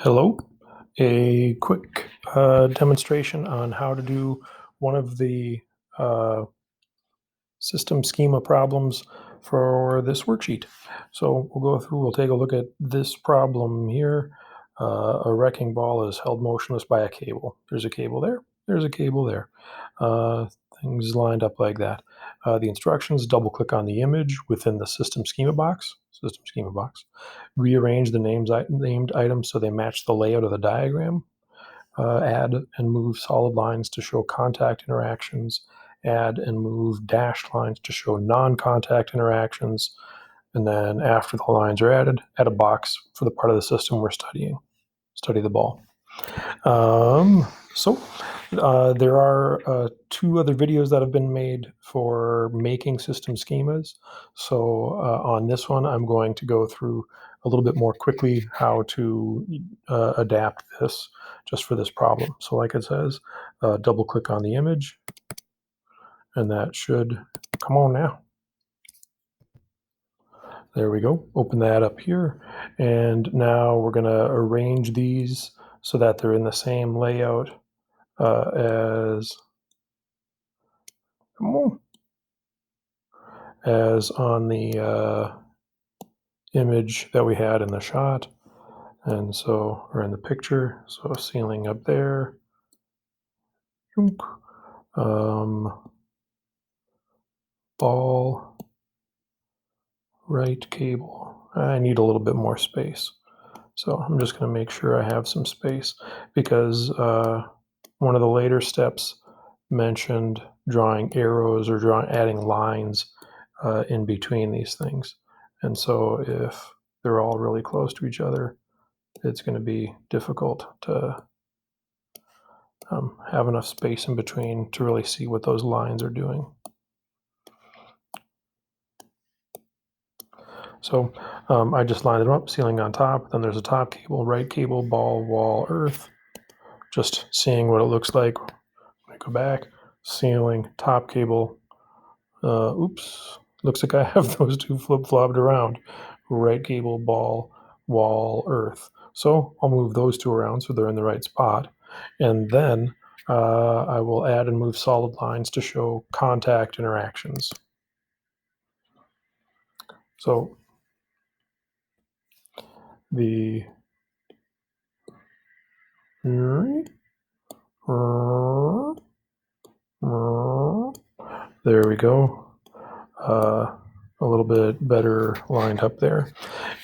Hello. A quick demonstration on how to do one of the uh, system schema problems for this worksheet. So we'll go through, we'll take a look at this problem here. A wrecking ball is held motionless by a cable. There's a cable there, there's a cable there. Uh, Things lined up like that. The instructions: double click on the image within the system schema box. Rearrange the named items so they match the layout of the diagram. Add and move solid lines to show contact interactions. Add and move dashed lines to show non-contact interactions. And then after the lines are added, add a box for the part of the system we're studying. Study the ball. There are two other videos that have been made for making system schemas. So on this one, I'm going to go through a little bit more quickly how to adapt this just for this problem. So like it says, double click on the image, and that should come on now. There we go. Open that up here. And now we're going to arrange these so that they're in the same layout as on the image that we had in the shot, and so, or in the picture. So ceiling up there, ball, right cable. I need a little bit more space, so I'm just going to make sure I have some space, because one of the later steps mentioned drawing arrows or adding lines in between these things. And so if they're all really close to each other, it's going to be difficult to have enough space in between to really see what those lines are doing. So I just lined them up, ceiling on top, then there's a top cable, right cable, ball, wall, earth. Just seeing what it looks like. When I go back, ceiling, top cable. Oops, looks like I have those two flip-flopped around. Right cable, ball, wall, earth. So I'll move those two around so they're in the right spot. And then I will add and move solid lines to show contact interactions. So the there we go. A little bit better lined up there.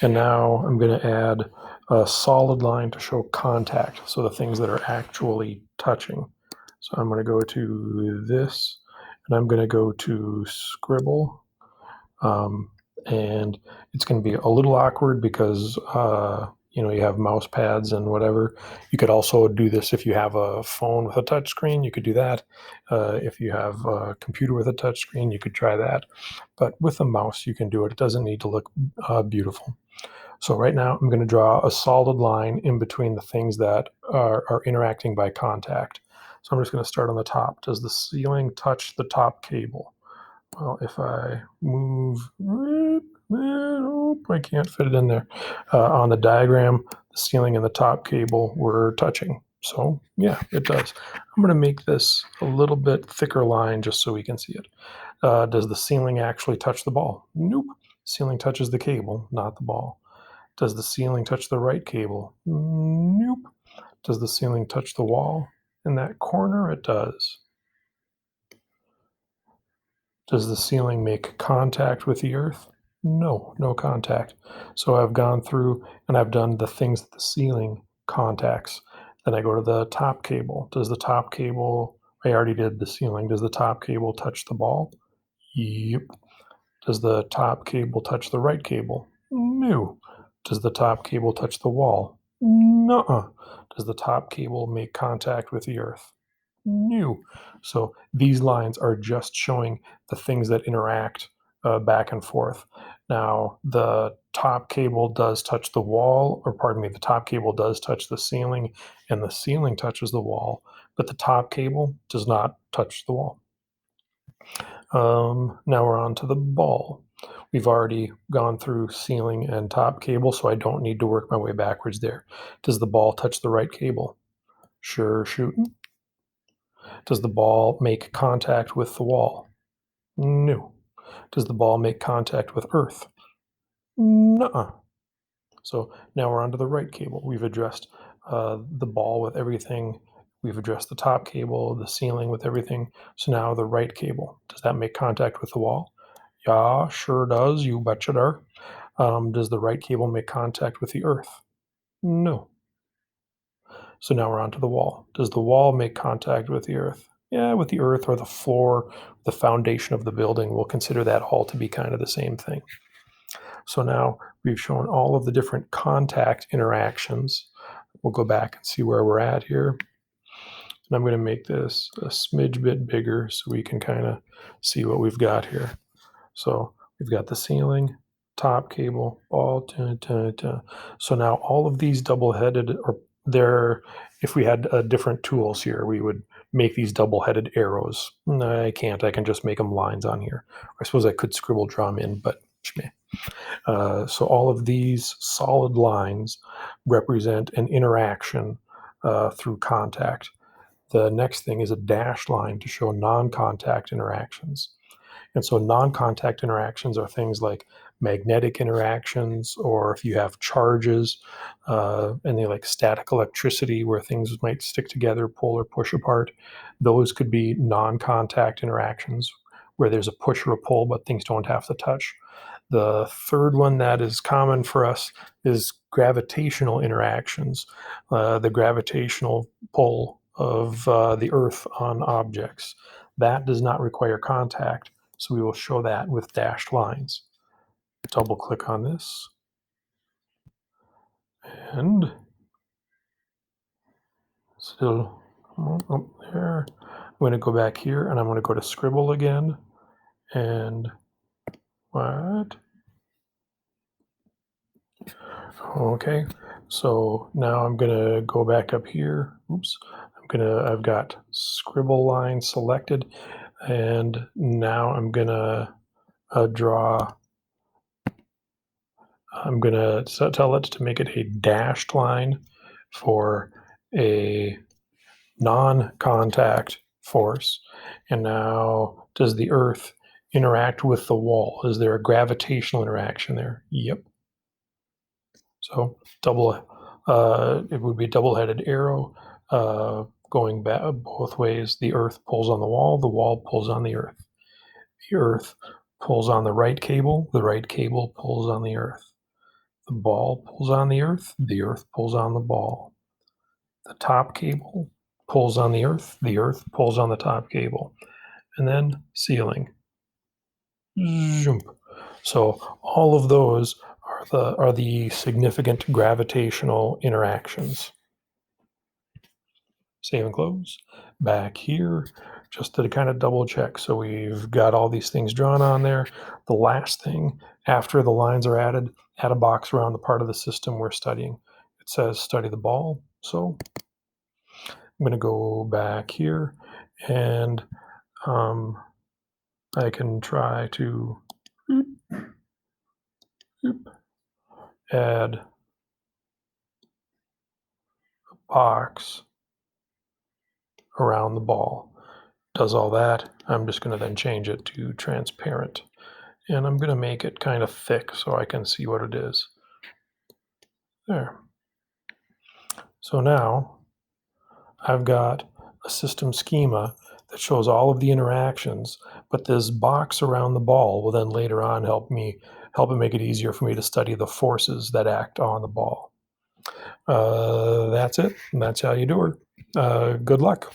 And now I'm going to add a solid line to show contact, so the things that are actually touching. So I'm going to go to this, and I'm going to go to scribble. And it's going to be a little awkward because you have mouse pads and whatever. You could also do this if you have a phone with a touch screen. You could do that. If you have a computer with a touch screen, you could try that. But with a mouse, you can do it. It doesn't need to look beautiful. So right now, I'm going to draw a solid line in between the things that are interacting by contact. So I'm just going to start on the top. Does the ceiling touch the top cable? Well, if I move, I can't fit it in there. On the diagram, the ceiling and the top cable were touching. So yeah, it does. I'm going to make this a little bit thicker line just so we can see it. Does the ceiling actually touch the ball? Nope. Ceiling touches the cable, not the ball. Does the ceiling touch the right cable? Nope. Does the ceiling touch the wall? In that corner, it does. Does the ceiling make contact with the earth? No, no contact. So I've gone through and I've done the things that the ceiling contacts. Then I go to the top cable. Does the top cable, I already did the ceiling. Does the top cable touch the ball? Yep. Does the top cable touch the right cable? No. Does the top cable touch the wall? No. Does the top cable make contact with the earth? No. So these lines are just showing the things that interact back and forth. Now, the top cable does touch the wall, or pardon me, the top cable does touch the ceiling, and the ceiling touches the wall, but the top cable does not touch the wall. Now we're on to the ball. We've already gone through ceiling and top cable, so I don't need to work my way backwards there. Does the ball touch the right cable? Sure shooting. Does the ball make contact with the wall? No. Does the ball make contact with earth? Nuh-uh. So now we're onto the right cable. We've addressed the ball with everything. We've addressed the top cable, the ceiling with everything. So now the right cable. Does that make contact with the wall? Yeah, sure does. You betcha there. Does the right cable make contact with the earth? No. So now we're onto the wall. Does the wall make contact with the earth? Yeah, with the earth or the floor, the foundation of the building. We'll consider that all to be kind of the same thing. So now we've shown all of the different contact interactions. We'll go back and see where we're at here. And I'm going to make this a smidge bit bigger so we can kind of see what we've got here. So we've got the ceiling, top cable, ball. So now all of these double-headed, or they're, if we had different tools here, we would make these double-headed arrows. No, I can't. I can just make them lines on here. I suppose I could scribble draw them in, but meh. So all of these solid lines represent an interaction through contact. The next thing is a dashed line to show non-contact interactions. And so non-contact interactions are things like magnetic interactions, or if you have charges, and they like static electricity where things might stick together, pull or push apart. Those could be non-contact interactions where there's a push or a pull, but things don't have to touch. The third one that is common for us is gravitational interactions, the gravitational pull of the Earth on objects. That does not require contact, so we will show that with dashed lines. Double click on this, and still up there. I'm going to go back here, and I'm going to go to Scribble again, and what? Okay, so now I'm gonna go back up here. Oops, I've got scribble line selected, and now I'm gonna draw. I'm gonna tell it to make it a dashed line for a non-contact force. And now, does the Earth interact with the wall? Is there a gravitational interaction there? Yep. So it would be a double-headed arrow going back both ways. The Earth pulls on the wall pulls on the Earth. The Earth pulls on the right cable pulls on the Earth. The ball pulls on the Earth pulls on the ball. The top cable pulls on the Earth pulls on the top cable. And then ceiling. Zoom. So all of those are the significant gravitational interactions. Save and close. Back here, just to kind of double check. So we've got all these things drawn on there. The last thing, after the lines are added, add a box around the part of the system we're studying. It says study the ball. So I'm going to go back here, and I can try to add a box around the ball. Does all that. I'm just going to then change it to transparent. And I'm going to make it kind of thick so I can see what it is. There. So now I've got a system schema that shows all of the interactions, but this box around the ball will then later on help it make it easier for me to study the forces that act on the ball. That's it. That's how you do it. Good luck.